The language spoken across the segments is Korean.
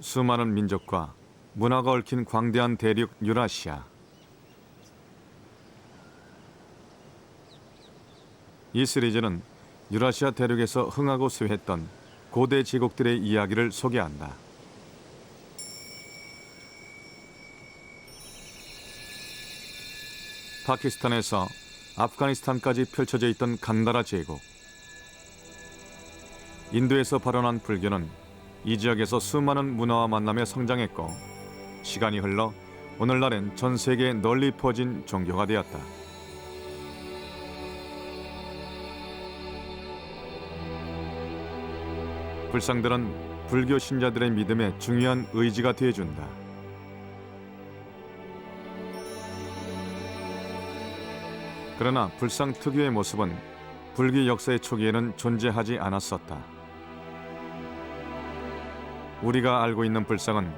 수많은 민족과 문화가 얽힌 광대한 대륙 유라시아. 이 시리즈는 유라시아 대륙에서 흥하고 쇠했던 고대 제국들의 이야기를 소개한다. 파키스탄에서 아프가니스탄까지 펼쳐져 있던 간다라 제국. 인도에서 발원한 불교는 이 지역에서 수많은 문화와 만나며 성장했고, 시간이 흘러 오늘날엔 전 세계에 널리 퍼진 종교가 되었다. 불상들은 불교 신자들의 믿음에 중요한 의지가 되어준다. 그러나 불상 특유의 모습은 불교 역사의 초기에는 존재하지 않았었다. 우리가 알고 있는 불상은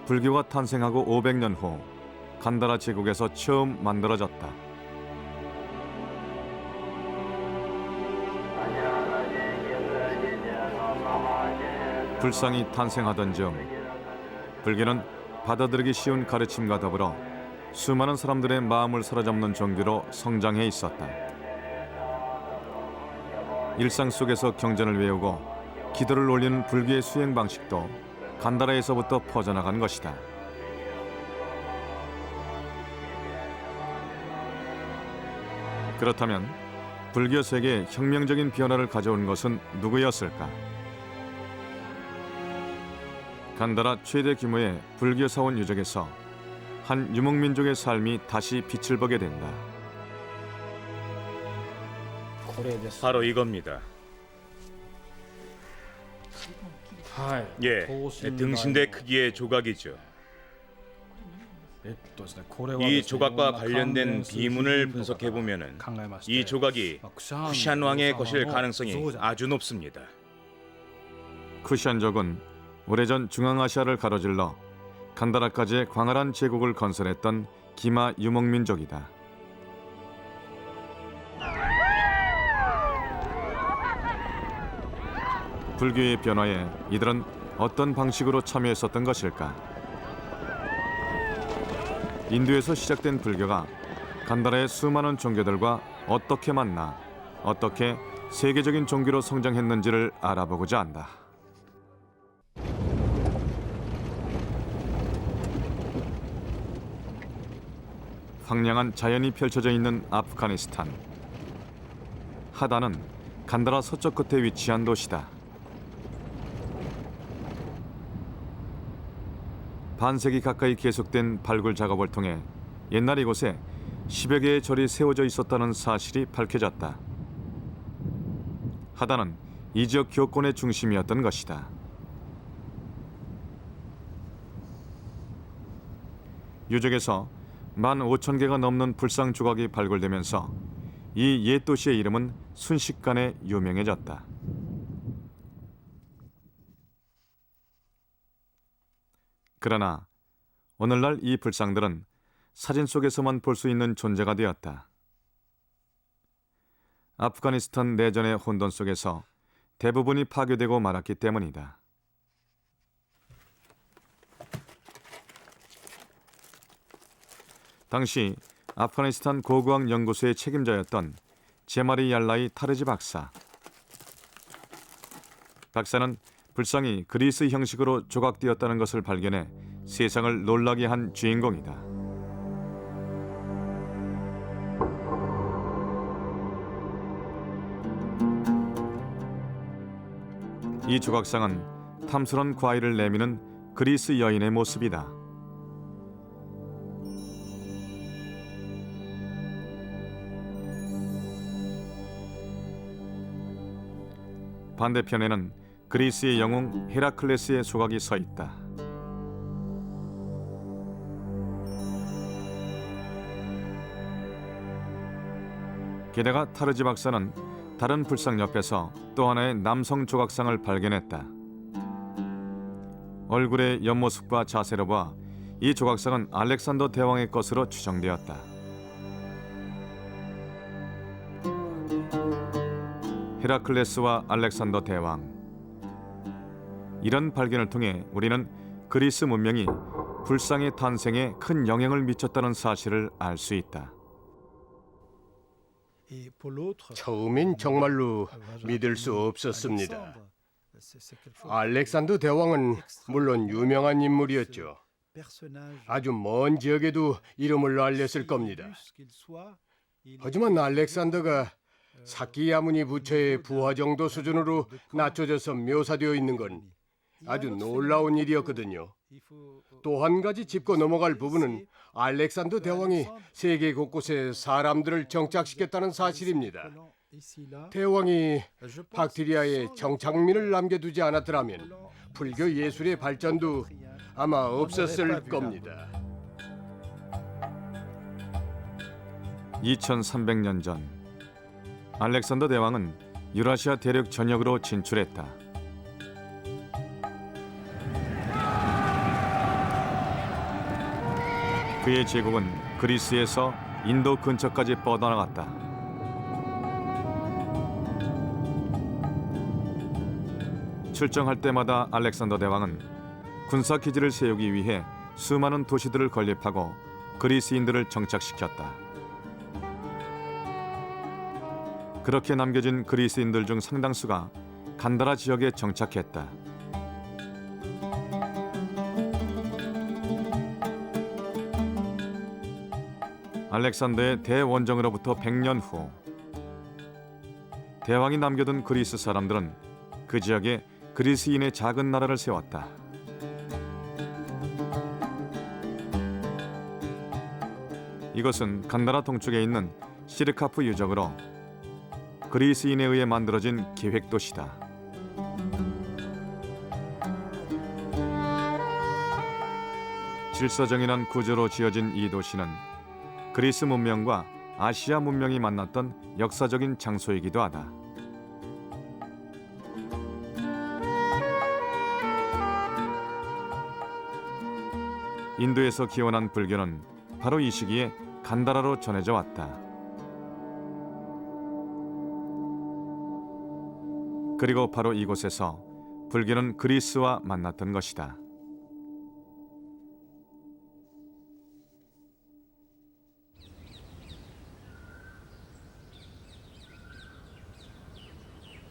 불교가 탄생하고 500년 후 간다라 제국에서 처음 만들어졌다. 불상이 탄생하던 즈음 불교는 받아들이기 쉬운 가르침과 더불어 수많은 사람들의 마음을 사로잡는 종교로 성장해 있었다. 일상 속에서 경전을 외우고 기도를 올리는 불교의 수행 방식도 간다라에서부터 퍼져나간 것이다. 그렇다면 불교 세계에 혁명적인 변화를 가져온 것은 누구였을까? 간다라 최대 규모의 불교 사원 유적에서 한 유목민족의 삶이 다시 빛을 보게 된다. 바로 이겁니다. 예, 등신대 크기의 조각이죠. 이 조각과 관련된 비문을 분석해 보면은 이 조각이 쿠샨 왕의 것일 가능성이 아주 높습니다. 쿠샨족은 오래전 중앙아시아를 가로질러 간다라까지의 광활한 제국을 건설했던 기마 유목민족이다. 불교의 변화에 이들은 어떤 방식으로 참여했었던 것일까? 인도에서 시작된 불교가 간다라의 수많은 종교들과 어떻게 만나 어떻게 세계적인 종교로 성장했는지를 알아보고자 한다. 황량한 자연이 펼쳐져 있는 아프가니스탄. 하다는 간다라 서쪽 끝에 위치한 도시다. 반세기 가까이 계속된 발굴 작업을 통해 옛날 이곳에 10여 개의 절이 세워져 있었다는 사실이 밝혀졌다. 하다는 이 지역 교권의 중심이었던 것이다. 유적에서 15,000개가 넘는 불상 조각이 발굴되면서 이 옛 도시의 이름은 순식간에 유명해졌다. 그러나 오늘날 이 불상들은 사진 속에서만 볼 수 있는 존재가 되었다. 아프가니스탄 내전의 혼돈 속에서 대부분이 파괴되고 말았기 때문이다. 당시 아프가니스탄 고고학 연구소의 책임자였던 제마리 얄라이 타르지 박사. 박사는 불상이 그리스 형식으로 조각되었다는 것을 발견해 세상을 놀라게 한 주인공이다. 이 조각상은 탐스런 과일을 내미는 그리스 여인의 모습이다. 반대편에는 그리스의 영웅 헤라클레스의 조각이 서 있다. 게다가 타르지 박사는 다른 불상 옆에서 또 하나의 남성 조각상을 발견했다. 얼굴의 옆모습과 자세로 봐 이 조각상은 알렉산더 대왕의 것으로 추정되었다. 헤라클레스와 알렉산더 대왕. 이런 발견을 통해 우리는 그리스 문명이 불상의 탄생에 큰 영향을 미쳤다는 사실을 알 수 있다. 처음엔 정말로 믿을 수 없었습니다. 알렉산더 대왕은 물론 유명한 인물이었죠. 아주 먼 지역에도 이름을 알렸을 겁니다. 하지만 알렉산더가 사키야무니 부처의 부하 정도 수준으로 낮춰져서 묘사되어 있는 건 아주 놀라운 일이었거든요. 또 한 가지 짚고 넘어갈 부분은 알렉산더 대왕이 세계 곳곳에 사람들을 정착시켰다는 사실입니다. 대왕이 박트리아에 정착민을 남겨두지 않았더라면 불교 예술의 발전도 아마 없었을 겁니다. 2300년 전 알렉산더 대왕은 유라시아 대륙 전역으로 진출했다. 그의 제국은 그리스에서 인도 근처까지 뻗어나갔다. 출정할 때마다 알렉산더 대왕은 군사 기지를 세우기 위해 수많은 도시들을 건립하고 그리스인들을 정착시켰다. 그렇게 남겨진 그리스인들 중 상당수가 간다라 지역에 정착했다. 알렉산더의 대원정으로부터 100년 후 대왕이 남겨둔 그리스 사람들은 그 지역에 그리스인의 작은 나라를 세웠다. 이것은 간다라 동쪽에 있는 시르카프 유적으로 그리스인에 의해 만들어진 계획도시다. 질서정연한 구조로 지어진 이 도시는 그리스 문명과 아시아 문명이 만났던 역사적인 장소이기도 하다. 인도에서 기원한 불교는 바로 이 시기에 간다라로 전해져 왔다. 그리고 바로 이곳에서 불교는 그리스와 만났던 것이다.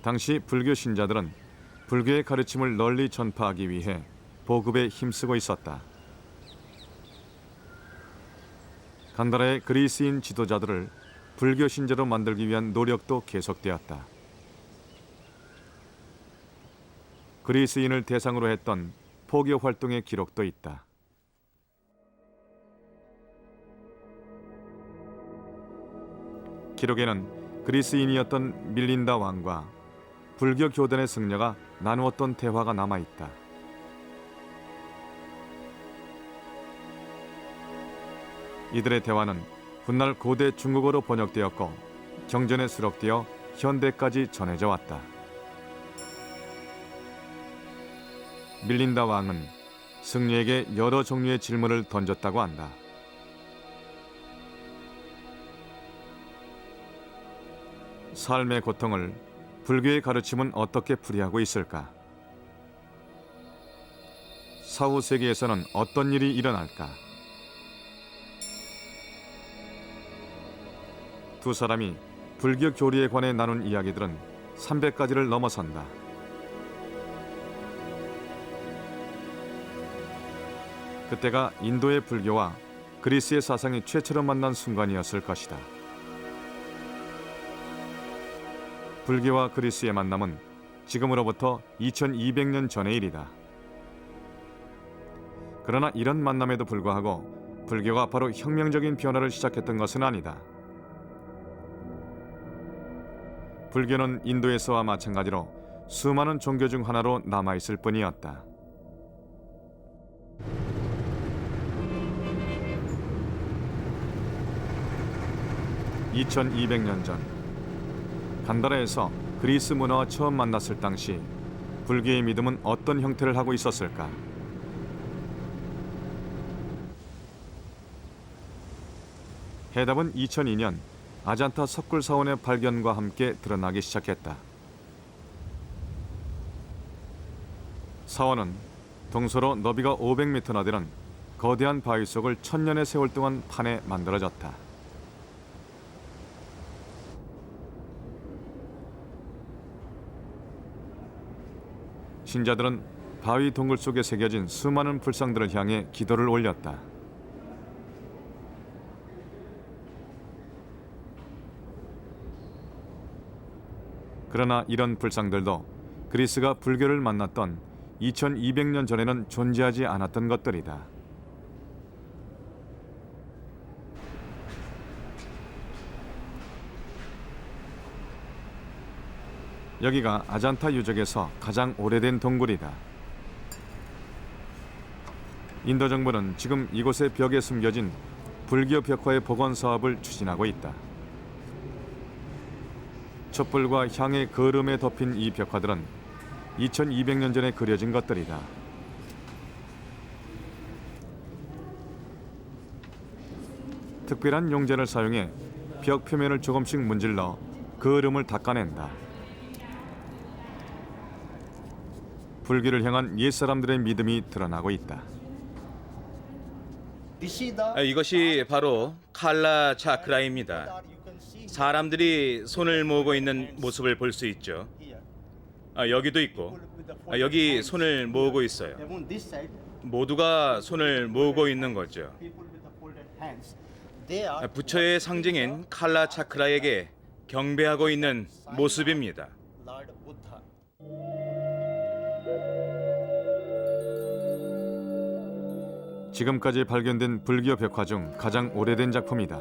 당시 불교 신자들은 불교의 가르침을 널리 전파하기 위해 보급에 힘쓰고 있었다. 간다라의 그리스인 지도자들을 불교 신자로 만들기 위한 노력도 계속되었다. 그리스인을 대상으로 했던 포교 활동의 기록도 있다. 기록에는 그리스인이었던 밀린다 왕과 불교 교단의 승려가 나누었던 대화가 남아있다. 이들의 대화는 훗날 고대 중국어로 번역되었고 경전에 수록되어 현대까지 전해져 왔다. 밀린다 왕은 승려에게 여러 종류의 질문을 던졌다고 한다. 삶의 고통을 불교의 가르침은 어떻게 풀이하고 있을까? 사후 세계에서는 어떤 일이 일어날까? 두 사람이 불교 교리에 관해 나눈 이야기들은 300가지를 넘어선다. 그때가 인도의 불교와 그리스의 사상이 최초로 만난 순간이었을 것이다. 불교와 그리스의 만남은 지금으로부터 2200년 전의 일이다. 그러나 이런 만남에도 불구하고 불교가 바로 혁명적인 변화를 시작했던 것은 아니다. 불교는 인도에서와 마찬가지로 수많은 종교 중 하나로 남아있을 뿐이었다. (2200년) 전 간다라에서 그리스 문화와 처음 만났을 당시 불교의 믿음은 어떤 형태를 하고 있었을까? 해답은 2002년 아잔타 석굴 사원의 발견과 함께 드러나기 시작했다. 사원은 동서로 너비가 500m나 되는 거대한 바위 속을 천년의 세월 동안 파내 만들어졌다. 신자들은 바위 동굴 속에 새겨진 수많은 불상들을 향해 기도를 올렸다. 그러나 이런 불상들도 그리스가 불교를 만났던 2200년 전에는 존재하지 않았던 것들이다. 여기가 아잔타 유적에서 가장 오래된 동굴이다. 인도 정부는 지금 이곳의 벽에 숨겨진 불교 벽화의 복원 사업을 추진하고 있다. 촛불과 향의 거름에 덮인 이 벽화들은 2200년 전에 그려진 것들이다. 특별한 용제를 사용해 벽 표면을 조금씩 문질러 거름을 닦아낸다. 불교를 향한 옛사람들의 믿음이 드러나고 있다. 이것이 바로 칼라 차크라입니다. 사람들이 손을 모으고 있는 모습을 볼 수 있죠. 여기도 있고 여기 손을 모으고 있어요. 모두가 손을 모으고 있는 거죠. 부처의 상징인 칼라 차크라에게 경배하고 있는 모습입니다. 지금까지 발견된 불교 벽화 중 가장 오래된 작품이다.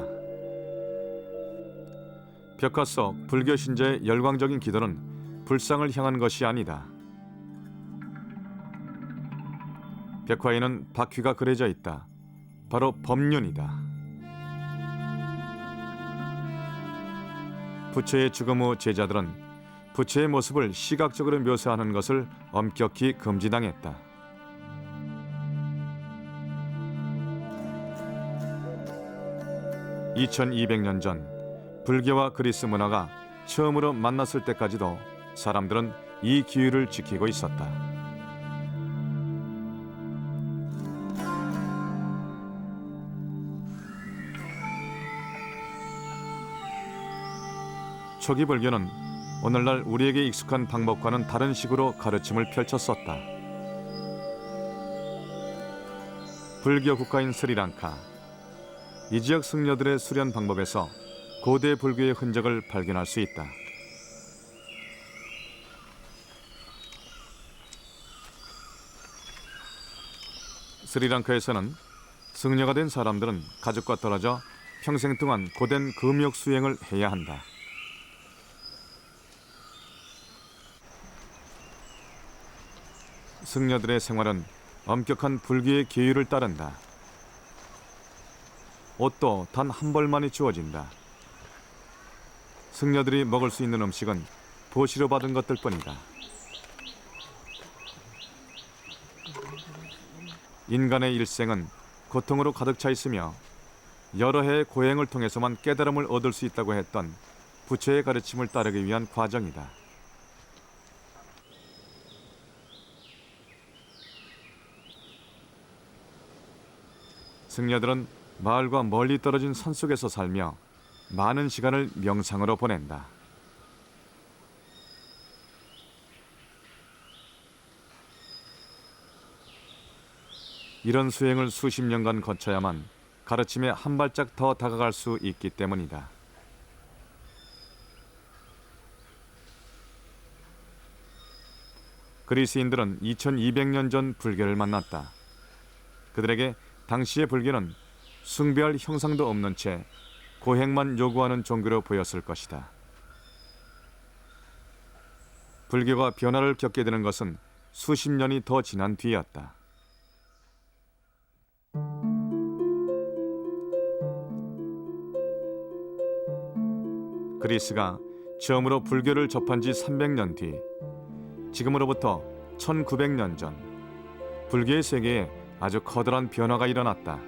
벽화 속 불교 신자의 열광적인 기도는 불상을 향한 것이 아니다. 벽화에는 바퀴가 그려져 있다. 바로 법륜이다. 부처의 죽음 후 제자들은 부처의 모습을 시각적으로 묘사하는 것을 엄격히 금지당했다. (2200년) 전 불교와 그리스 문화가 처음으로 만났을 때까지도 사람들은 이 기율을 지키고 있었다. 초기 불교는 오늘날 우리에게 익숙한 방법과는 다른 식으로 가르침을 펼쳤었다. 불교 국가인 스리랑카. 이 지역 승려들의 수련 방법에서 고대 불교의 흔적을 발견할 수 있다. 스리랑카에서는 승려가 된 사람들은 가족과 떨어져 평생 동안 고된 금욕 수행을 해야 한다. 승려들의 생활은 엄격한 불교의 계율을 따른다. 옷도 단 한 벌만이 주어진다. 승려들이 먹을 수 있는 음식은 보시로 받은 것들 뿐이다. 인간의 일생은 고통으로 가득 차 있으며 여러 해의 고행을 통해서만 깨달음을 얻을 수 있다고 했던 부처의 가르침을 따르기 위한 과정이다. 승려들은 마을과 멀리 떨어진 산속에서 살며 많은 시간을 명상으로 보낸다. 이런 수행을 수십 년간 거쳐야만 가르침에 한 발짝 더 다가갈 수 있기 때문이다. 그리스인들은 2200년 전 불교를 만났다. 그들에게 당시의 불교는 숭배할 형상도 없는 채 고행만 요구하는 종교로 보였을 것이다. 불교가 변화를 겪게 되는 것은 수십 년이 더 지난 뒤였다. 그리스가 처음으로 불교를 접한 지 300년 뒤, 지금으로부터 1900년 전, 불교의 세계에 아주 커다란 변화가 일어났다.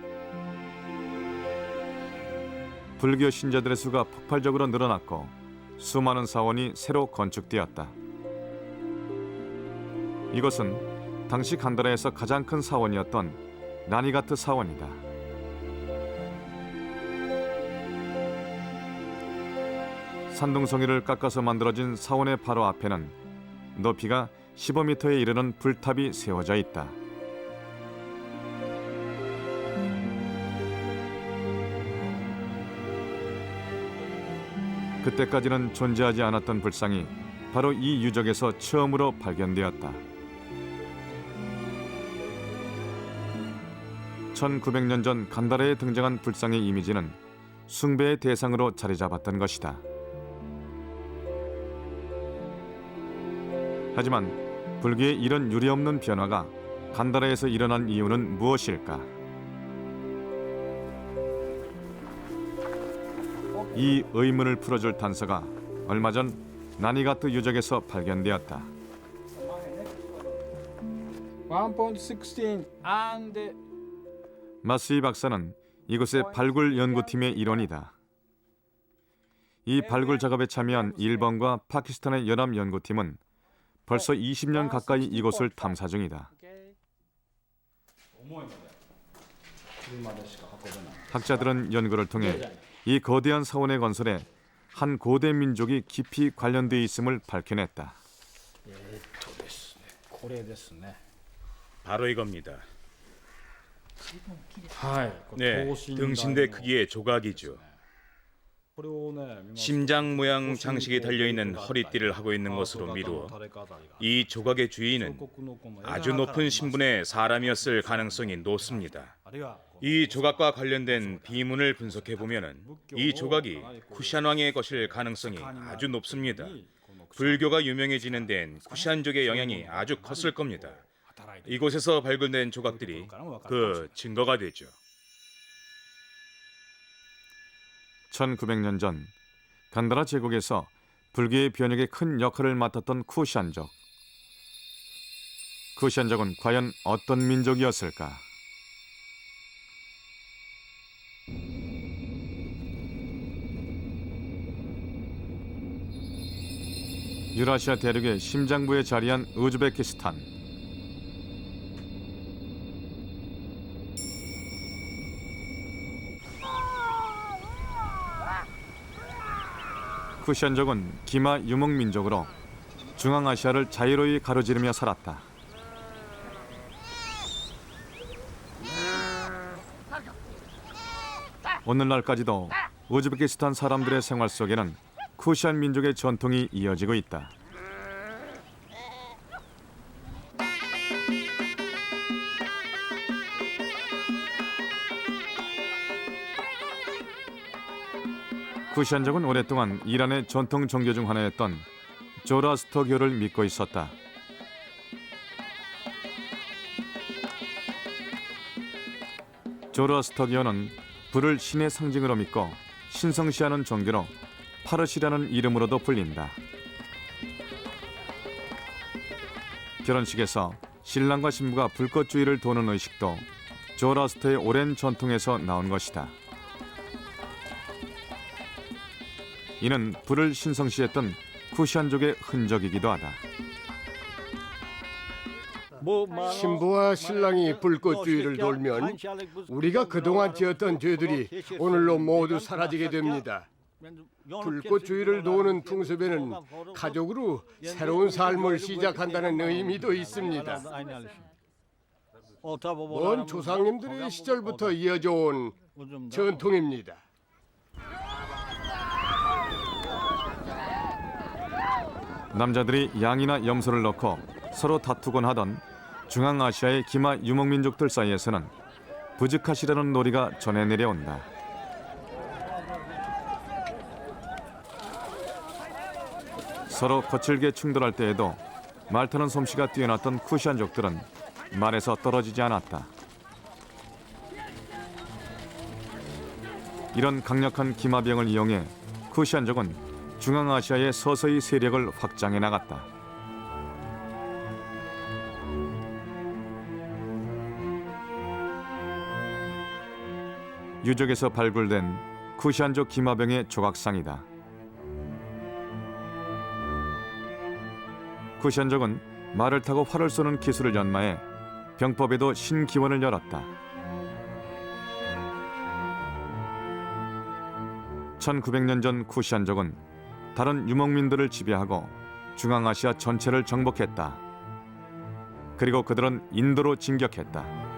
불교 신자들의 수가 폭발적으로 늘어났고 수많은 사원이 새로 건축되었다. 이것은 당시 간다라에서 가장 큰 사원이었던 나니가트 사원이다. 산둥송이를 깎아서 만들어진 사원의 바로 앞에는 높이가 15m에 이르는 불탑이 세워져 있다. 그때까지는 존재하지 않았던 불상이 바로 이 유적에서 처음으로 발견되었다. 1900년 전 간다라에 등장한 불상의 이미지는 숭배의 대상으로 자리 잡았던 것이다. 하지만 불교의 이런 유례없는 변화가 간다라에서 일어난 이유는 무엇일까? 이 의문을 풀어줄 단서가 얼마 전 나니가트 유적에서 발견되었다. 1.16 and 마스이 박사는 이곳의 발굴 연구팀의 일원이다. 이 발굴 작업에 참여한 일본과 파키스탄의 연합 연구팀은 벌써 20년 가까이 이곳을 탐사 중이다. 학자들은 연구를 통해 이 거대한 사원의 건설에 한 고대 민족이 깊이 관련되어 있음을 밝혀냈다. 바로 이겁니다. はい、 네, 등신대 크기의 조각이죠. 심장 모양 장식이 달려있는 허리띠를 하고 있는 것으로 미루어 이 조각의 주인은 아주 높은 신분의 사람이었을 가능성이 높습니다. 이 조각과 관련된 비문을 분석해 보면은 이 조각이 쿠샨 왕의 것일 가능성이 아주 높습니다. 불교가 유명해지는 데엔 쿠샨족의 영향이 아주 컸을 겁니다. 이곳에서 발굴된 조각들이 그 증거가 되죠. 1900년 전 간다라 제국에서 불교의 변혁에 큰 역할을 맡았던 쿠샨족. 쿠샨족은 과연 어떤 민족이었을까? 유라시아 대륙의 심장부에 자리한 우즈베키스탄. 쿠샨족은 기마 유목민족으로 중앙아시아를 자유로이 가로지르며 살았다. 오늘날까지도 우즈베키스탄 사람들의 생활 속에는 쿠샨 민족의 전통이 이어지고 있다. 쿠샨족은 오랫동안 이란의 전통 종교 중 하나였던 조라스터교를 믿고 있었다. 조라스터교는 불을 신의 상징으로 믿고 신성시하는 종교로 파르시라는 이름으로도 불린다. 결혼식에서 신랑과 신부가 불꽃주의를 도는 의식도 조라스터의 오랜 전통에서 나온 것이다. 이는 불을 신성시했던 쿠샨족의 흔적이기도 하다. 신부와 신랑이 불꽃주의를 돌면 우리가 그동안 지었던 죄들이 오늘로 모두 사라지게 됩니다. 불꽃주의를 도우는 풍습에는 가족으로 새로운 삶을 시작한다는 의미도 있습니다. 먼 조상님들의 시절부터 이어져 온 전통입니다. 남자들이 양이나 염소를 넣고 서로 다투곤 하던 중앙아시아의 기마 유목민족들 사이에서는 부즈카시라는 놀이가 전해 내려온다. 서로 거칠게 충돌할 때에도 말타는 솜씨가 뛰어났던 쿠샨족들은 말에서 떨어지지 않았다. 이런 강력한 기마병을 이용해 쿠샨족은 중앙아시아의 서서히 세력을 확장해 나갔다. 유적에서 발굴된 쿠샨족 기마병의 조각상이다. 쿠샨족은 말을 타고 활을 쏘는 기술을 연마해 병법에도 신기원을 열었다. 1900년 전 쿠시안족은 다른 유목민들을 지배하고 중앙아시아 전체를 정복했다. 그리고 그들은 인도로 진격했다.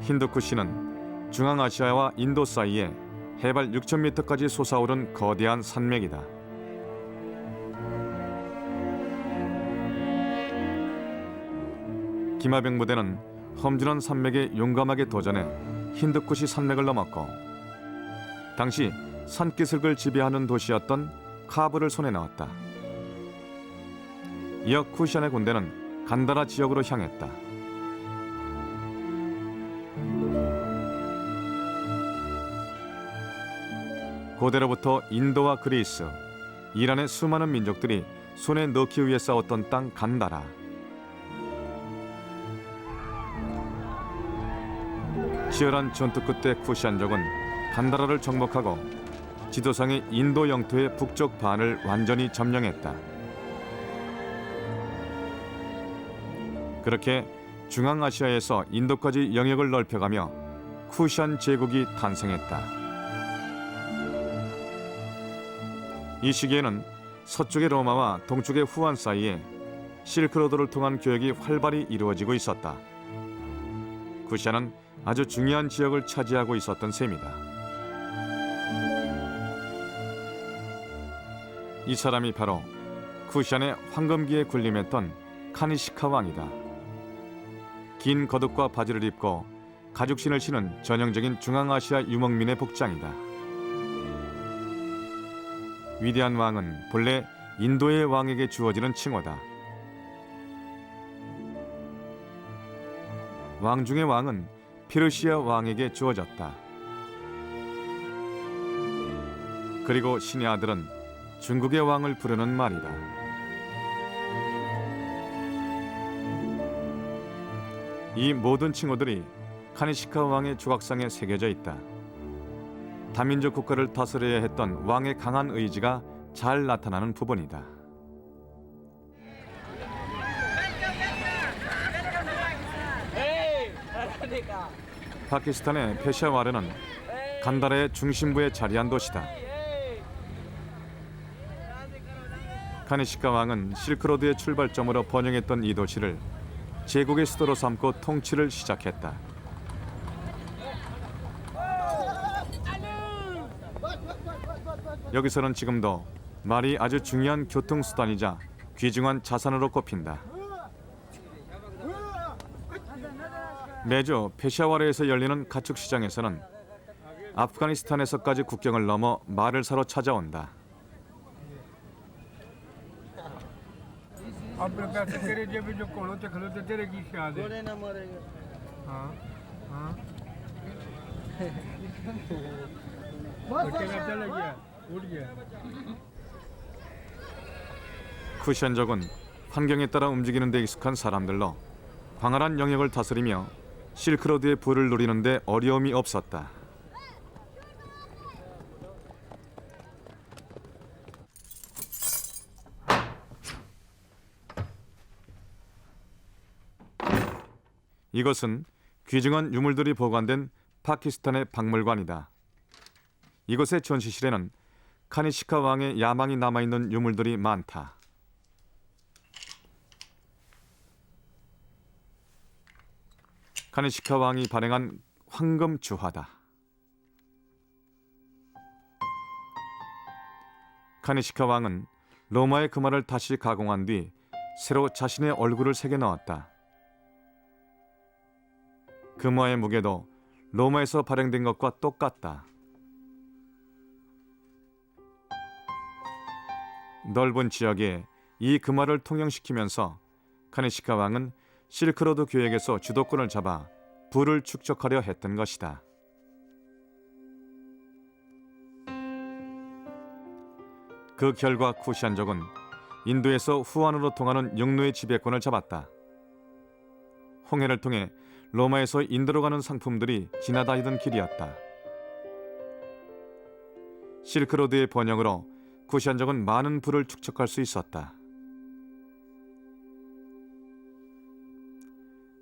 힌두쿠시는 중앙아시아와 인도 사이에 해발 6,000m까지 솟아오른 거대한 산맥이다. 기마병 부대는 험준한 산맥에 용감하게 도전해 힌두쿠시 산맥을 넘었고 당시 산기슭을 지배하는 도시였던 카불을 손에 넣었다. 이어 쿠시안의 군대는 간다라 지역으로 향했다. 고대로부터 인도와 그리스, 이란의 수많은 민족들이 손에 넣기 위해 싸웠던 땅 간다라. 치열한 전투 끝에 쿠시안족은 간다라를 정복하고 지도상의 인도 영토의 북쪽 반을 완전히 점령했다. 그렇게 중앙아시아에서 인도까지 영역을 넓혀가며 쿠시안 제국이 탄생했다. 이 시기에는 서쪽의 로마와 동쪽의 후안 사이에 실크로드를 통한 교역이 활발히 이루어지고 있었다. 쿠시안은 아주 중요한 지역을 차지하고 있었던 셈이다. 이 사람이 바로 쿠시안의 황금기에 군림했던 카니시카 왕이다. 긴 겉옷과 바지를 입고 가죽신을 신은 전형적인 중앙아시아 유목민의 복장이다. 위대한 왕은 본래 인도의 왕에게 주어지는 칭호다. 왕 중의 왕은 페르시아 왕에게 주어졌다. 그리고 신의 아들은 중국의 왕을 부르는 말이다. 이 모든 칭호들이 카니시카 왕의 조각상에 새겨져 있다. 다민족 국가를 다스려야 했던 왕의 강한 의지가 잘 나타나는 부분이다. 파키스탄의 페샤와르는 간다라의 중심부에 자리한 도시다. 카니시카 왕은 실크로드의 출발점으로 번영했던 이 도시를 제국의 수도로 삼고 통치를 시작했다. 여기서는 지금도 말이 아주 중요한 교통수단이자 귀중한 자산으로 꼽힌다. 매주 페샤와르에서 열리는 가축시장에서는 아프가니스탄에서까지 국경을 넘어 말을 사러 찾아온다. 쿠시안족은 환경에 따라 움직이는 데 익숙한 사람들로 광활한 영역을 다스리며 실크로드의 부를 누리는 데 어려움이 없었다. 이것은 귀중한 유물들이 보관된 파키스탄의 박물관이다. 이곳의 전시실에는 카니시카 왕의 야망이 남아있는 유물들이 많다. 카니시카 왕이 발행한 황금 주화다. 카니시카 왕은 로마의 금화를 다시 가공한 뒤 새로 자신의 얼굴을 새겨 넣었다. 금화의 무게도 로마에서 발행된 것과 똑같다. 넓은 지역에 이 금화를 통용시키면서 카니시카 왕은 실크로드 교역에서 주도권을 잡아 부를 축적하려 했던 것이다. 그 결과 쿠시안족은 인도에서 후안으로 통하는 육로의 지배권을 잡았다. 홍해를 통해 로마에서 인도로 가는 상품들이 지나다니던 길이었다. 실크로드의 번영으로 구시안족은 많은 부를 축적할 수 있었다.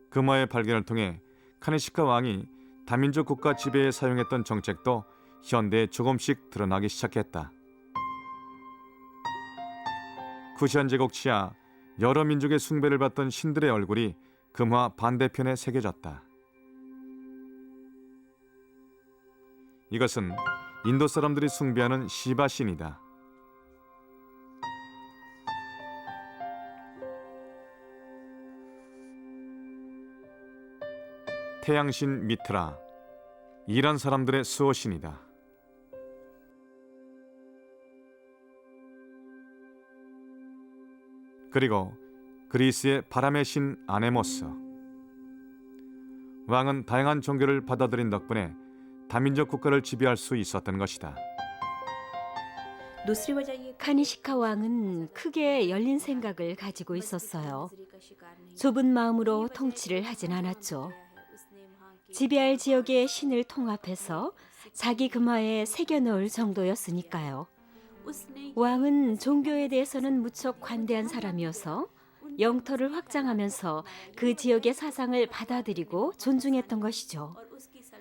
금화의 발견을 통해 카니시카 왕이 다민족 국가 지배에 사용했던 정책도 현대에 조금씩 드러나기 시작했다. 구시안 제국 치하 여러 민족의 숭배를 받던 신들의 얼굴이 금화 반대편에 새겨졌다. 이것은 인도 사람들이 숭배하는 시바 신이다. 태양신 미트라, 이란 사람들의 수호신이다. 그리고 그리스의 바람의 신 아네모스. 왕은 다양한 종교를 받아들인 덕분에 다민족 국가를 지배할 수 있었던 것이다. 카니시카 왕은 크게 열린 생각을 가지고 있었어요. 좁은 마음으로 통치를 하진 않았죠. 지배할 지역의 신을 통합해서 자기 금화에 새겨넣을 정도였으니까요. 왕은 종교에 대해서는 무척 관대한 사람이어서 영토를 확장하면서 그 지역의 사상을 받아들이고 존중했던 것이죠.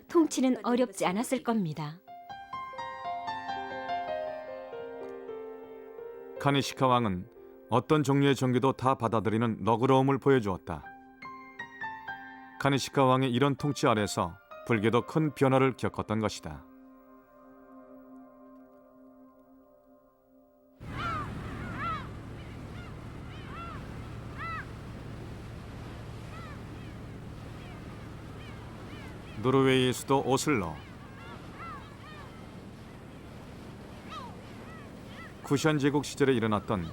통치는 어렵지 않았을 겁니다. 카니시카 왕은 어떤 종류의 종교도 다 받아들이는 너그러움을 보여주었다. 카니시카 왕의 이런 통치 아래서 불교도 큰 변화를 겪었던 것이다. 노르웨이의 수도 오슬로. 쿠션 제국 시절에 일어났던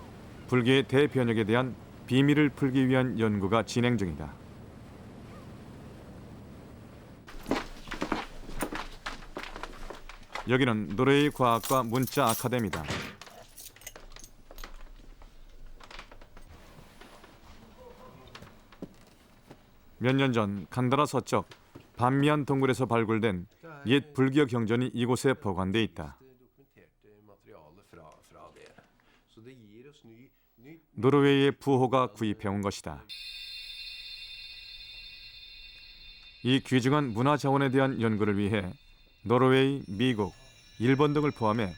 불교의 대변혁에 대한 비밀을 풀기 위한 연구가 진행 중이다. 여기는 노르웨이 과학과 문자 아카데미다. 몇 년 전 간다라 서쪽 반미안 동굴에서 발굴된 옛 불교 경전이 이곳에 보관돼 있다. 노르웨이의 부호가 구입해온 것이다. 이 귀중한 문화 자원에 대한 연구를 위해 노르웨이, 미국, 일본 등을 포함해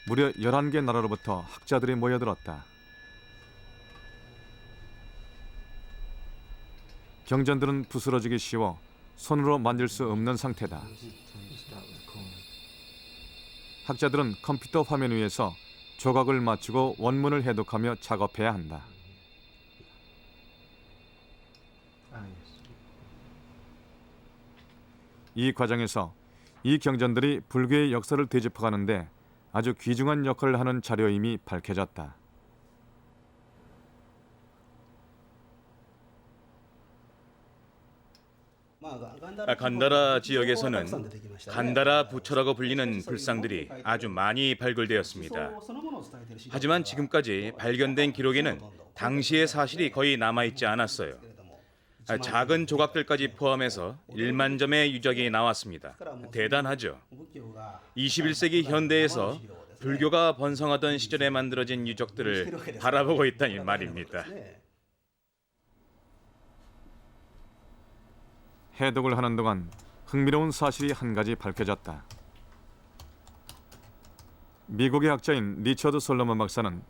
무려 11개 나라로부터 학자들이 모여들었다. 경전들은 부스러지기 쉬워 손으로 만질 수 없는 상태다. 학자들은 컴퓨터 화면 위에서 조각을 맞추고 원문을 해독하며 작업해야 한다. 이 과정에서 이 경전들이 불교의 역사를 되짚어가는데 아주 귀중한 역할을 하는 자료임이 밝혀졌다. 간다라 지역에서는 간다라 부처라고 불리는 불상들이 아주 많이 발굴되었습니다. 하지만 지금까지 발견된 기록에는 당시의 사실이 거의 남아있지 않았어요. 작은 조각들까지 포함해서 1만 점의 유적이 나왔습니다. 대단하죠. 21세기 현대에서 불교가 번성하던 시절에 만들어진 유적들을 바라보고 있다니 말입니다. 해독을 하는 동안 흥미로운 사실이 한 가지 밝혀졌다. 미국의 학자인 리처드 솔로몬 박사는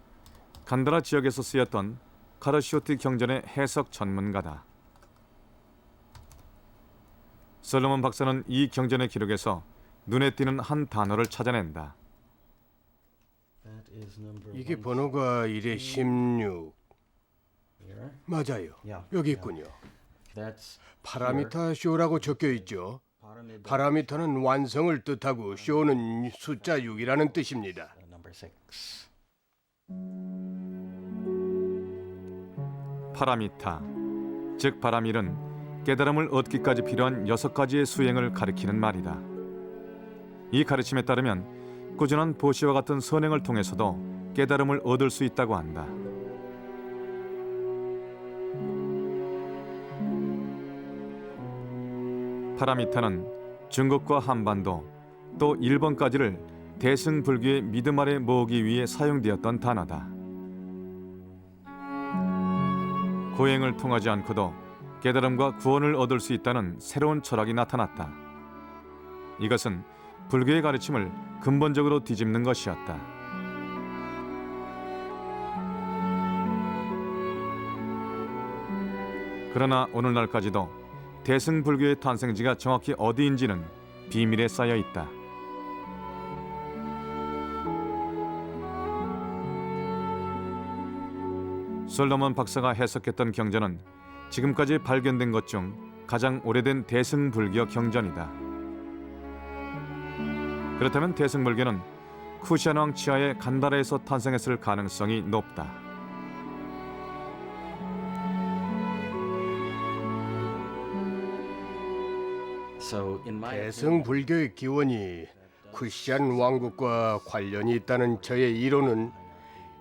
간다라 지역에서 쓰였던 카르시오트 경전의 해석 전문가다. 솔로몬 박사는 이 경전의 기록에서 눈에 띄는 한 단어를 찾아낸다. 이게 번호가 1에 16. 맞아요. 여기 있군요. 파라미타 쇼라고 적혀 있죠. 파라미타는 완성을 뜻하고 쇼는 숫자 6이라는 뜻입니다. 파라미타, 즉 바라밀은 깨달음을 얻기까지 필요한 6가지의 수행을 가리키는 말이다. 이 가르침에 따르면 꾸준한 보시와 같은 선행을 통해서도 깨달음을 얻을 수 있다고 한다. 파라미타는 중국과 한반도 또 일본까지를 대승불교의 믿음 아래 모으기 위해 사용되었던 단어다. 고행을 통하지 않고도 깨달음과 구원을 얻을 수 있다는 새로운 철학이 나타났다. 이것은 불교의 가르침을 근본적으로 뒤집는 것이었다. 그러나 오늘날까지도 대승불교의 탄생지가 정확히 어디인지는 비밀에 쌓여 있다. 솔로몬 박사가 해석했던 경전은 지금까지 발견된 것 중 가장 오래된 대승불교 경전이다. 그렇다면 대승불교는 쿠시안 왕 치하의 간다라에서 탄생했을 가능성이 높다. 대승불교의 기원이 쿠시안 왕국과 관련이 있다는 저의 이론은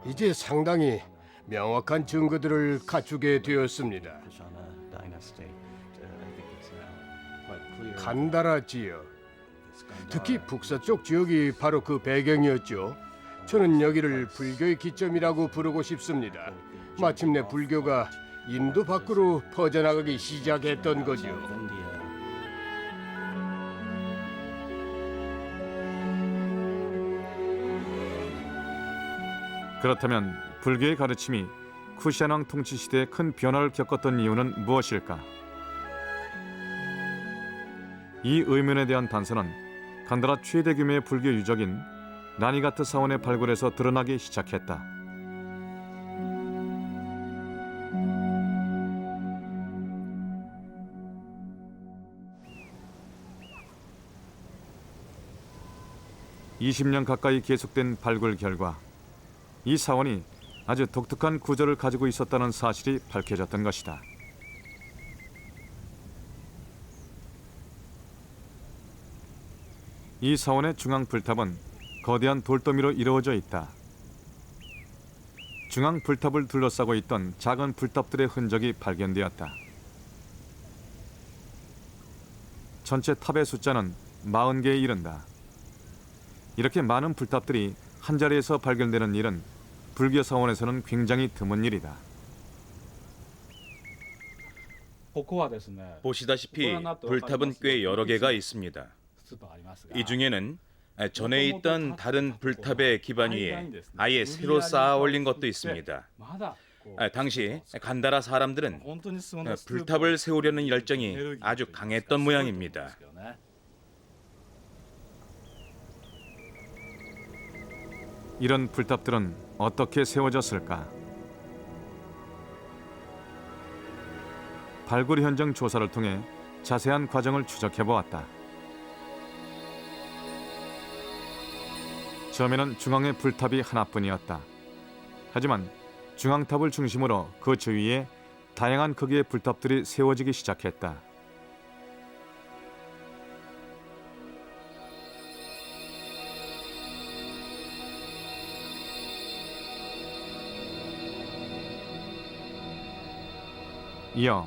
이제 상당히 명확한 증거들을 갖추게 되었습니다. 간다라 지역, 특히 북서쪽 지역이 바로 그 배경이었죠. 저는 여기를 불교의 기점이라고 부르고 싶습니다. 마침내 불교가 인도 밖으로 퍼져나가기 시작했던 거죠. 그렇다면 불교의 가르침이 쿠시안 왕 통치 시대에 큰 변화를 겪었던 이유는 무엇일까? 이 의문에 대한 단서는 간다라 최대 규모의 불교 유적인 라니가트 사원의 발굴에서 드러나기 시작했다. (20년) 가까이 계속된 발굴 결과 이 사원이 아주 독특한 구조를 가지고 있었다는 사실이 밝혀졌던 것이다. 이 사원의 중앙 불탑은 거대한 돌더미로 이루어져 있다. 중앙 불탑을 둘러싸고 있던 작은 불탑들의 흔적이 발견되었다. 전체 탑의 숫자는 40개에 이른다. 이렇게 많은 불탑들이 한자리에서 발견되는 일은 불교 사원에서는 굉장히 드문 일이다. 보시다시피 불탑은 꽤 여러 개가 있습니다. 이 중에는 전에 있던 다른 불탑의 기반 위에 아예 새로 쌓아 올린 것도 있습니다. 당시 간다라 사람들은 불탑을 세우려는 열정이 아주 강했던 모양입니다. 이런 불탑들은 어떻게 세워졌을까? 발굴 현장 조사를 통해 자세한 과정을 추적해 보았다. 처음에는 중앙에 불탑이 하나뿐이었다. 하지만 중앙탑을 중심으로 그 주위에 다양한 크기의 불탑들이 세워지기 시작했다. 이어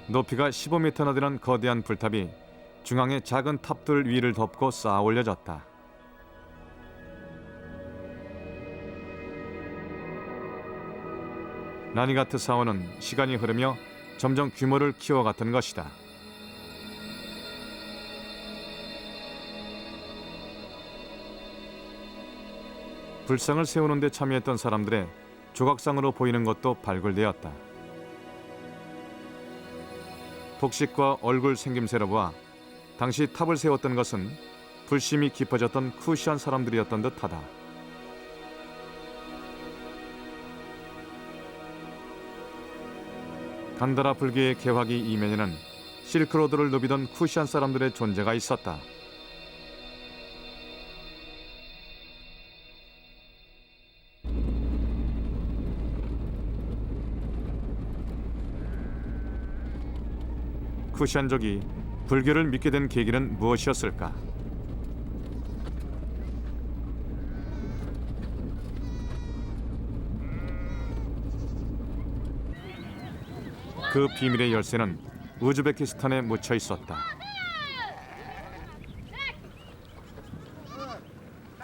높이가 15m나 되는 거대한 불탑이 중앙의 작은 탑들 위를 덮고 쌓아 올려졌다. 라니가트 사원은 시간이 흐르며 점점 규모를 키워갔던 것이다. 불상을 세우는 데 참여했던 사람들의 조각상으로 보이는 것도 발굴되었다. 복식과 얼굴 생김새로 보아 당시 탑을 세웠던 것은 불심이 깊어졌던 쿠시안 사람들이었던 듯하다. 간다라 불교의 개화기 이면에는 실크로드를 누비던 쿠시안 사람들의 존재가 있었다. 쿠시안족이 불교를 믿게 된 계기는 무엇이었을까? 그 비밀의 열쇠는 우즈베키스탄에 묻혀 있었다.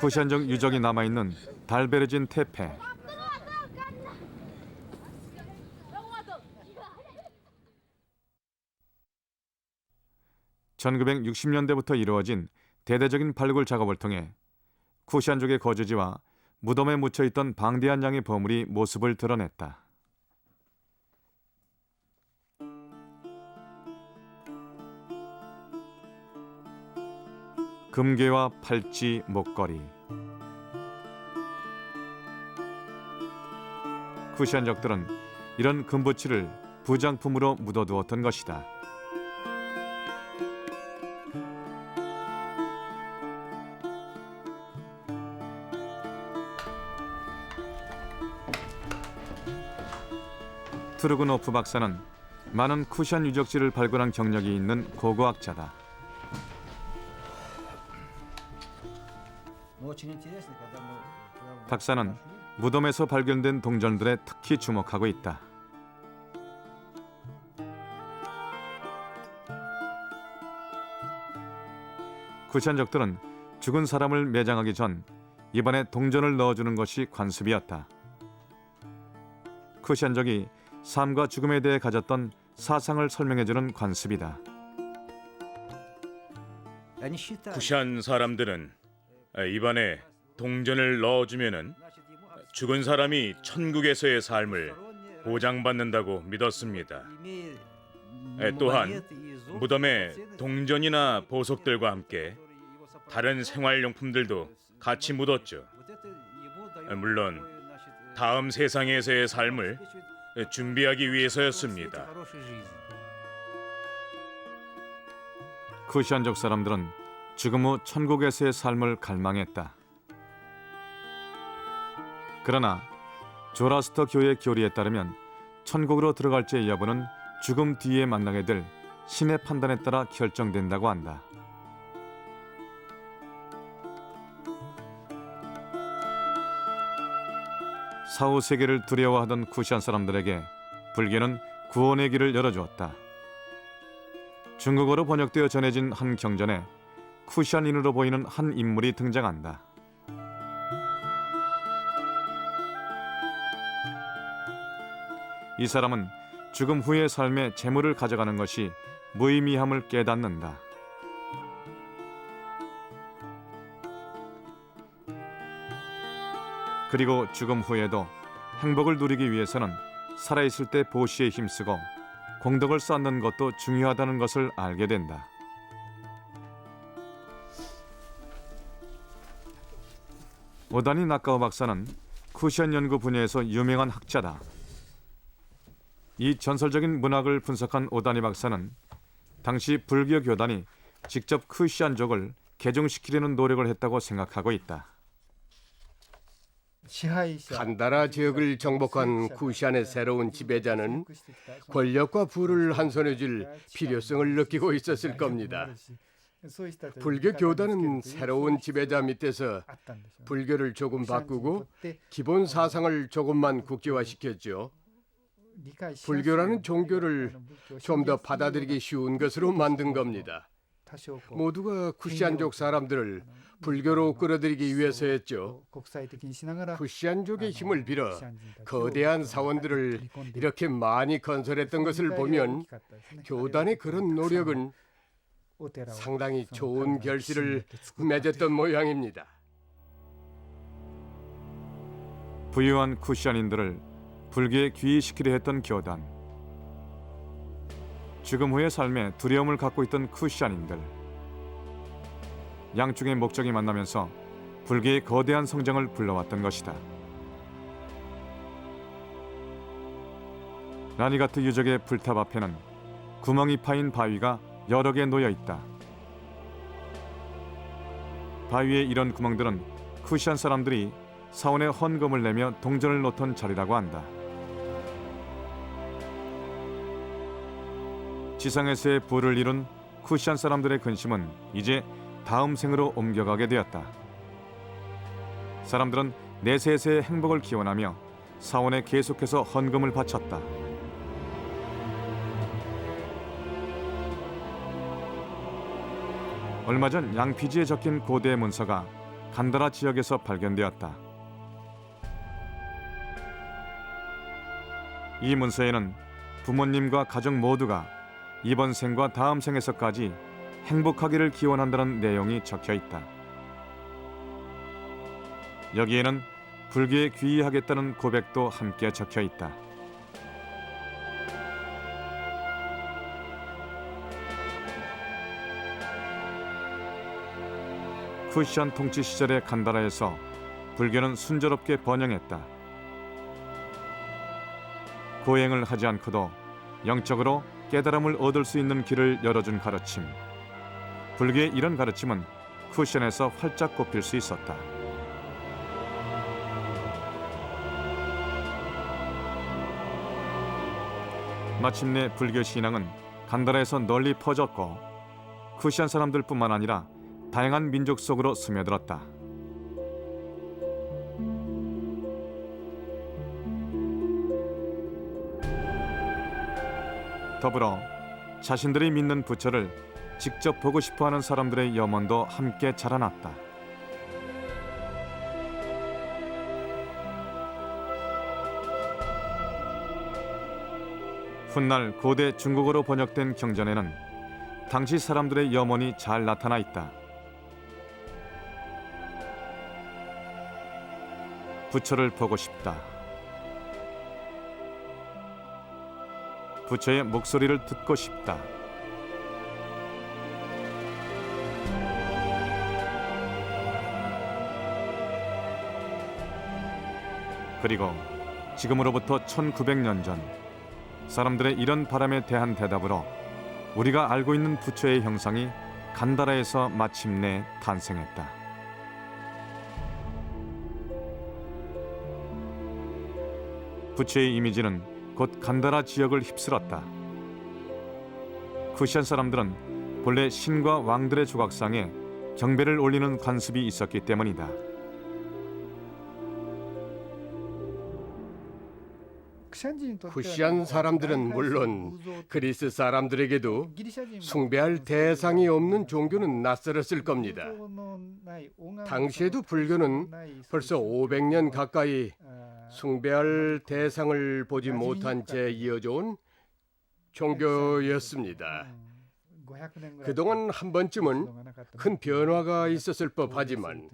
쿠샨족 유적이 남아있는 달베르진 테페. (1960년대부터) 이루어진 대대적인 발굴 작업을 통해 쿠샨족의 거주지와 무덤에 묻혀있던 방대한 양의 보물이 모습을 드러냈다. 금괴와 팔찌, 목걸이. 쿠샨족들은 이런 금부치를 부장품으로 묻어두었던 것이다. 투르그노프 박사는 많은 쿠샨 유적지를 발굴한 경력이 있는 고고학자다. 박사는 무덤에서 발견된 동전들에 특히 주목하고 있다. 쿠샨족들은 죽은 사람을 매장하기 전 입안에 동전을 넣어주는 것이 관습이었다. 쿠샨족이 삶과 죽음에 대해 가졌던 사상을 설명해주는 관습이다. 쿠샨 사람들은 입안에 동전을 넣어주면은 죽은 사람이 천국에서의 삶을 보장받는다고 믿었습니다. 또한 무덤에 동전이나 보석들과 함께 다른 생활용품들도 같이 묻었죠. 물론 다음 세상에서의 삶을 준비하기 위해서였습니다. 쿠샨족 사람들은 죽음 후 천국에서의 삶을 갈망했다. 그러나 조라스터 교의 교리에 따르면 천국으로 들어갈지의 여부는 죽음 뒤에 만나게 될 신의 판단에 따라 결정된다고 한다. 사후 세계를 두려워하던 쿠샨 사람들에게 불교는 구원의 길을 열어주었다. 중국어로 번역되어 전해진 한 경전에 쿠샨인으로 보이는 한 인물이 등장한다. 이 사람은 죽음 후의 삶에 재물을 가져가는 것이 무의미함을 깨닫는다. 그리고 죽음 후에도 행복을 누리기 위해서는 살아있을 때 보시에 힘쓰고 공덕을 쌓는 것도 중요하다는 것을 알게 된다. 오다니 나카오 박사는 쿠샨 연구 분야에서 유명한 학자다. 이 전설적인 문학을 분석한 오다니 박사는 당시 불교 교단이 직접 쿠샨족을 개종시키려는 노력을 했다고 생각하고 있다. 간다라 지역을 정복한 쿠샨의 새로운 지배자는 권력과 부를 한 손에 줄 필요성을 느끼고 있었을 겁니다. 불교 교단은 새로운 지배자 밑에서 불교를 조금 바꾸고 기본 사상을 조금만 국제화시켰죠. 불교라는 종교를 좀 더 받아들이기 쉬운 것으로 만든 겁니다. 모두가 쿠샨족 사람들을 불교로 끌어들이기 위해서였죠. 쿠샨족의 힘을 빌어 거대한 사원들을 이렇게 많이 건설했던 것을 보면 교단의 그런 노력은 상당히 좋은 결실을 맺었던 모양입니다. 부유한 쿠샨인들을 불교에 귀의시키려 했던 교단. 죽음 후의 삶에 두려움을 갖고 있던 쿠샨인들. 양쪽의 목적이 만나면서 불교의 거대한 성장을 불러왔던 것이다. 라니가트 유적의 불탑 앞에는 구멍이 파인 바위가 여러 개 놓여 있다. 바위의 이런 구멍들은 쿠샨 사람들이 사원에 헌금을 내며 동전을 놓던 자리라고 한다. 지상에서의 부를 이룬 쿠샨 사람들의 근심은 이제 다음 생으로 옮겨가게 되었다. 사람들은 내세에서의 행복을 기원하며 사원에 계속해서 헌금을 바쳤다. 얼마 전 양피지에 적힌 고대 문서가 간다라 지역에서 발견되었다. 이 문서에는 부모님과 가족 모두가 이번 생과 다음 생에서까지 행복하기를 기원한다는 내용이 적혀 있다. 여기에는 불교에 귀의하겠다는 고백도 함께 적혀 있다. 쿠시안 통치 시절의 간다라에서 불교는 순조롭게 번영했다. 고행을 하지 않고도 영적으로 깨달음을 얻을 수 있는 길을 열어준 가르침. 불교의 이런 가르침은 쿠시안에서 활짝 꼽힐 수 있었다. 마침내 불교 신앙은 간다라에서 널리 퍼졌고 쿠시안 사람들뿐만 아니라 다양한 민족 속으로 스며들었다. 더불어 자신들이 믿는 부처를 직접 보고 싶어하는 사람들의 염원도 함께 자라났다. 훗날 고대 중국어로 번역된 경전에는 당시 사람들의 염원이 잘 나타나 있다. 부처를 보고 싶다. 부처의 목소리를 듣고 싶다. 그리고 지금으로부터 1900년 전 사람들의 이런 바람에 대한 대답으로 우리가 알고 있는 부처의 형상이 간다라에서 마침내 탄생했다. 부처의 이미지는 곧 간다라 지역을 휩쓸었다. 쿠시안 사람들은 본래 신과 왕들의 조각상에 경배를 올리는 관습이 있었기 때문이다. 쿠시안 사람들은 물론 그리스 사람들에게도 숭배할 대상이 없는 종교는 낯설었을 겁니다. 당시에도 불교는 벌써 500년 가까이 숭배할 대상을 보지 못한 채 이어져온 종교였습니다. 그동안 한 번쯤은 큰 변화가 있었을 법하지만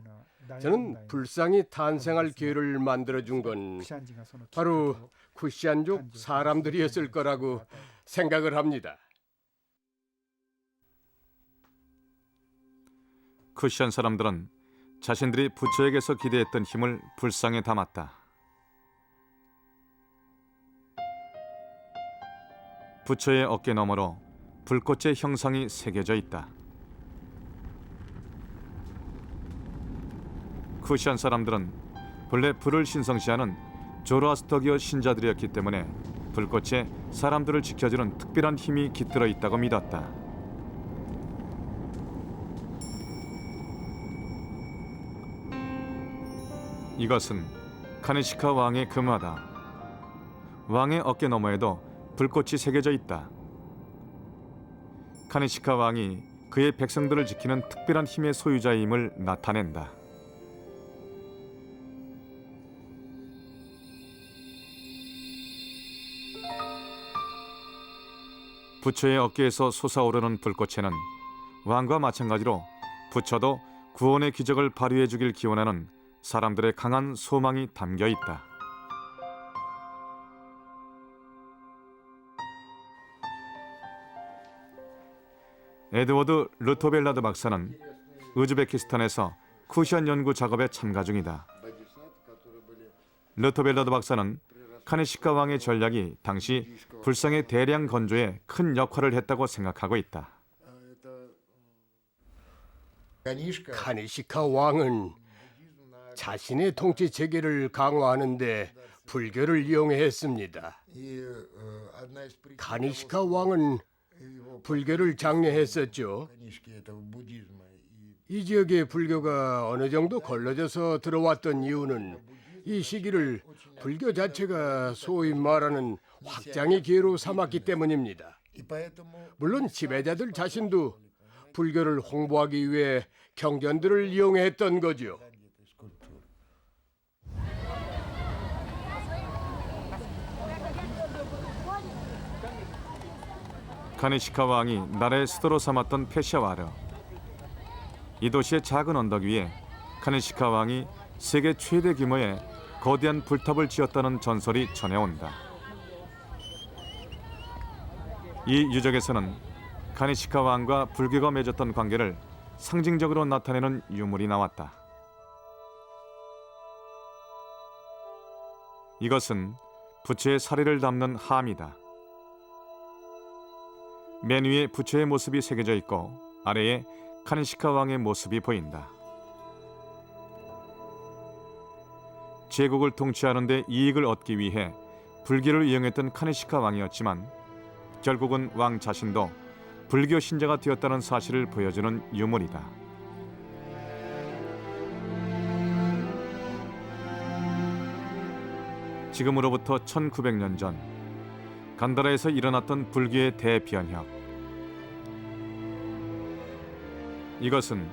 저는 불상이 탄생할 기회를 만들어준 건 바로 쿠시안족 사람들이었을 거라고 생각을 합니다. 쿠시안 사람들은 자신들이 부처에게서 기대했던 힘을 불상에 담았다. 부처의 어깨 너머로 불꽃의 형상이 새겨져 있다. 쿠시안 사람들은 본래 불을 신성시하는 조로아스터기어 신자들이었기 때문에 불꽃에 사람들을 지켜주는 특별한 힘이 깃들어 있다고 믿었다. 이것은 카네시카 왕의 금화다. 왕의 어깨 너머에도 불꽃이 새겨져 있다. 카네시카 왕이 그의 백성들을 지키는 특별한 힘의 소유자임을 나타낸다. 부처의 어깨에서 솟아오르는 불꽃에는 왕과 마찬가지로 부처도 구원의 기적을 발휘해 주길 기원하는 사람들의 강한 소망이 담겨 있다. 에드워드 르토벨라드 박사는 우즈베키스탄에서 쿠시안 연구 작업에 참가 중이다. 르토벨라드 박사는 카네시카 왕의 전략이 당시 불상의 대량 건조에 큰 역할을 했다고 생각하고 있다. 카네시카 왕은 자신의 통치 체계를 강화하는 데 불교를 이용했습니다. 카네시카 왕은 불교를 장려했었죠. 이 지역에 불교가 어느 정도 걸러져서 들어왔던 이유는 이 시기를 불교 자체가 소위 말하는 확장의 기회로 삼았기 때문입니다. 물론 지배자들 자신도 불교를 홍보하기 위해 경전들을 이용했던 거죠. 카니시카 왕이 나라의 수도로 삼았던 페샤와르. 이 도시의 작은 언덕 위에 카니시카 왕이 세계 최대 규모의 거대한 불탑을 지었다는 전설이 전해온다. 이 유적에서는 카니시카 왕과 불교가 맺었던 관계를 상징적으로 나타내는 유물이 나왔다. 이것은 부처의 사리를 담는 함이다. 맨 위에 부처의 모습이 새겨져 있고 아래에 카니시카 왕의 모습이 보인다. 제국을 통치하는 데 이익을 얻기 위해 불교를 이용했던 카니시카 왕이었지만 결국은 왕 자신도 불교 신자가 되었다는 사실을 보여주는 유물이다. 지금으로부터 1900년 전 간다라에서 일어났던 불교의 대변혁. 이것은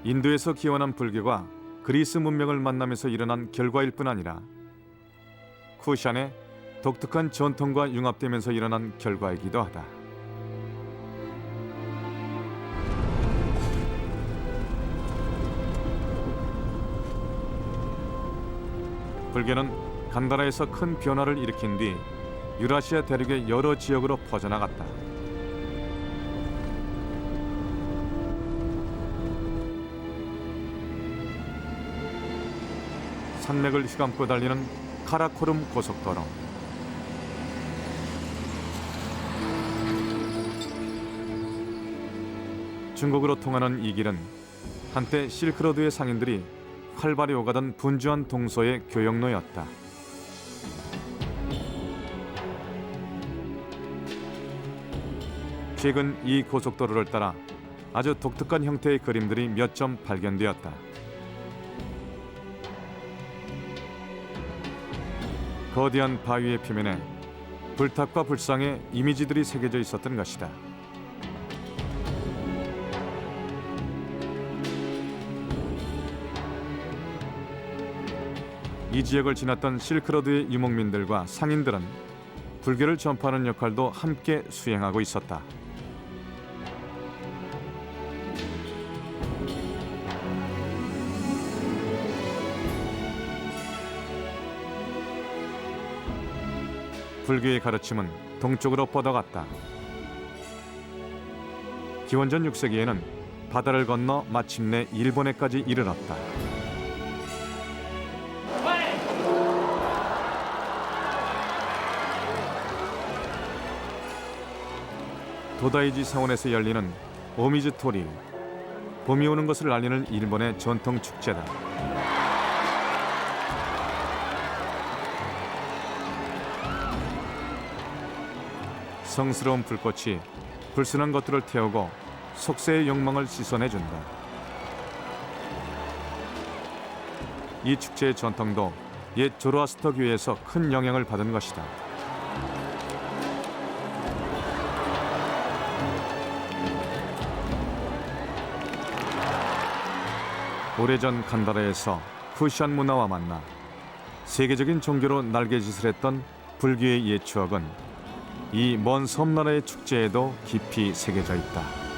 인도에서 기원한 불교가 그리스 문명을 만나면서 일어난 결과일 뿐 아니라 쿠샨의 독특한 전통과 융합되면서 일어난 결과이기도 하다. 불교는 간다라에서 큰 변화를 일으킨 뒤 유라시아 대륙의 여러 지역으로 퍼져나갔다. 산맥을 휘감고 달리는 카라코름 고속도로. 중국으로 통하는 이 길은 한때 실크로드의 상인들이 활발히 오가던 분주한 동서의 교역로였다. 최근 이 고속도로를 따라 아주 독특한 형태의 그림들이 몇 점 발견되었다. 거대한 바위의 표면에 불탑과 불상의 이미지들이 새겨져 있었던 것이다. 이 지역을 지났던 실크로드의 유목민들과 상인들은 불교를 전파하는 역할도 함께 수행하고 있었다. 불교의 가르침은 동쪽으로 뻗어갔다. 기원전 6세기에는 바다를 건너 마침내 일본에까지 이르렀다. 도다이지 사원에서 열리는 오미즈 토리, 봄이 오는 것을 알리는 일본의 전통 축제다. 성스러운 불꽃이 불순한 것들을 태우고 속세의 욕망을 씻어내준다. 이 축제의 전통도 옛 조로아스터 교회에서 큰 영향을 받은 것이다. 오래전 간다라에서 쿠샨 문화와 만나 세계적인 종교로 날개짓을 했던 불교의 옛 추억은 이 먼 섬나라의 축제에도 깊이 새겨져 있다.